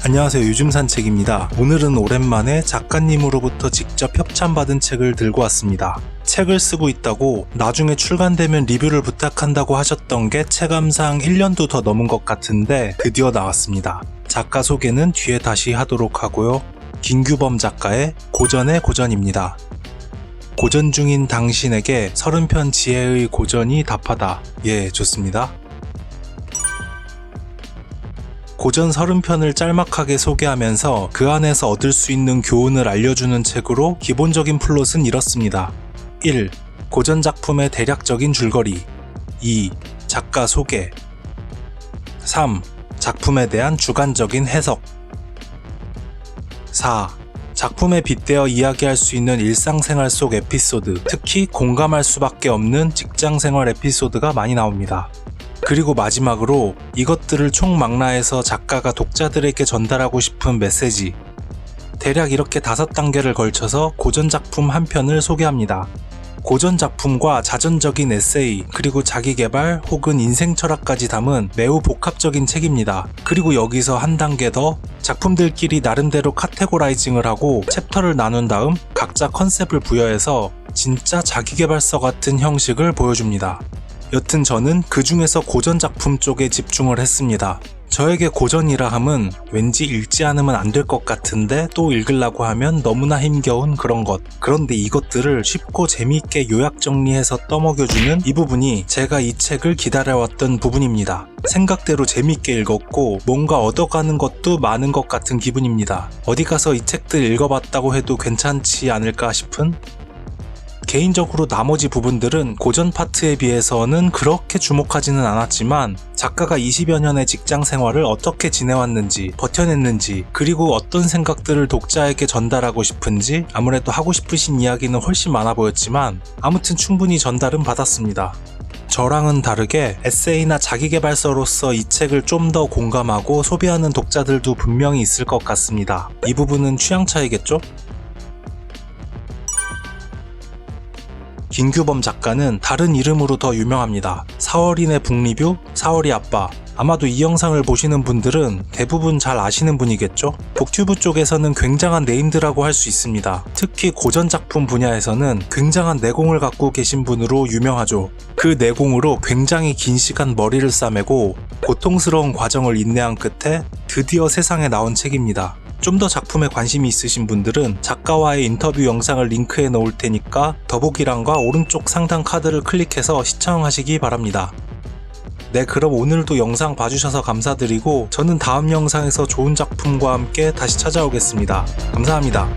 안녕하세요, 요즘산책입니다. 오늘은 오랜만에 작가님으로부터 직접 협찬받은 책을 들고 왔습니다. 책을 쓰고 있다고 나중에 출간되면 리뷰를 부탁한다고 하셨던 게 체감상 1년도 더 넘은 것 같은데 드디어 나왔습니다. 작가 소개는 뒤에 다시 하도록 하고요. 김규범 작가의 고전의 고전입니다. 고전 중인 당신에게 30편 지혜의 고전이 답하다. 예, 좋습니다. 고전 30편을 짤막하게 소개하면서 그 안에서 얻을 수 있는 교훈을 알려주는 책으로 기본적인 플롯은 이렇습니다. 1. 고전 작품의 대략적인 줄거리. 2. 작가 소개. 3. 작품에 대한 주관적인 해석. 4. 작품에 빗대어 이야기할 수 있는 일상생활 속 에피소드, 특히 공감할 수밖에 없는 직장생활 에피소드가 많이 나옵니다. 그리고 마지막으로 이것들을 총망라해서 작가가 독자들에게 전달하고 싶은 메시지. 대략 이렇게 5단계를 걸쳐서 고전 작품 한 편을 소개합니다. 고전 작품과 자전적인 에세이, 그리고 자기개발 혹은 인생 철학까지 담은 매우 복합적인 책입니다. 그리고 여기서 한 단계 더 작품들끼리 나름대로 카테고라이징을 하고 챕터를 나눈 다음 각자 컨셉을 부여해서 진짜 자기개발서 같은 형식을 보여줍니다. 여튼 저는 그 중에서 고전 작품 쪽에 집중을 했습니다. 저에게 고전이라 함은 왠지 읽지 않으면 안 될 것 같은데 또 읽으려고 하면 너무나 힘겨운 그런 것. 그런데 이것들을 쉽고 재미있게 요약 정리해서 떠먹여주는 이 부분이 제가 이 책을 기다려왔던 부분입니다. 생각대로 재미있게 읽었고 뭔가 얻어가는 것도 많은 것 같은 기분입니다. 어디 가서 이 책들 읽어봤다고 해도 괜찮지 않을까 싶은? 개인적으로 나머지 부분들은 고전 파트에 비해서는 그렇게 주목하지는 않았지만 작가가 20여 년의 직장 생활을 어떻게 지내왔는지, 버텨냈는지, 그리고 어떤 생각들을 독자에게 전달하고 싶은지 아무래도 하고 싶으신 이야기는 훨씬 많아 보였지만 아무튼 충분히 전달은 받았습니다. 저랑은 다르게 에세이나 자기계발서로서 이 책을 좀 더 공감하고 소비하는 독자들도 분명히 있을 것 같습니다. 이 부분은 취향 차이겠죠? 김규범 작가는 다른 이름으로 더 유명합니다. 4월인의 북리뷰, 4월이 아빠. 아마도 이 영상을 보시는 분들은 대부분 잘 아시는 분이겠죠? 북튜브 쪽에서는 굉장한 네임드라고 할 수 있습니다. 특히 고전 작품 분야에서는 굉장한 내공을 갖고 계신 분으로 유명하죠. 그 내공으로 굉장히 긴 시간 머리를 싸매고 고통스러운 과정을 인내한 끝에 드디어 세상에 나온 책입니다. 좀 더 작품에 관심이 있으신 분들은 작가와의 인터뷰 영상을 링크해 놓을 테니까 더보기란과 오른쪽 상단 카드를 클릭해서 시청하시기 바랍니다. 네, 그럼 오늘도 영상 봐주셔서 감사드리고 저는 다음 영상에서 좋은 작품과 함께 다시 찾아오겠습니다. 감사합니다.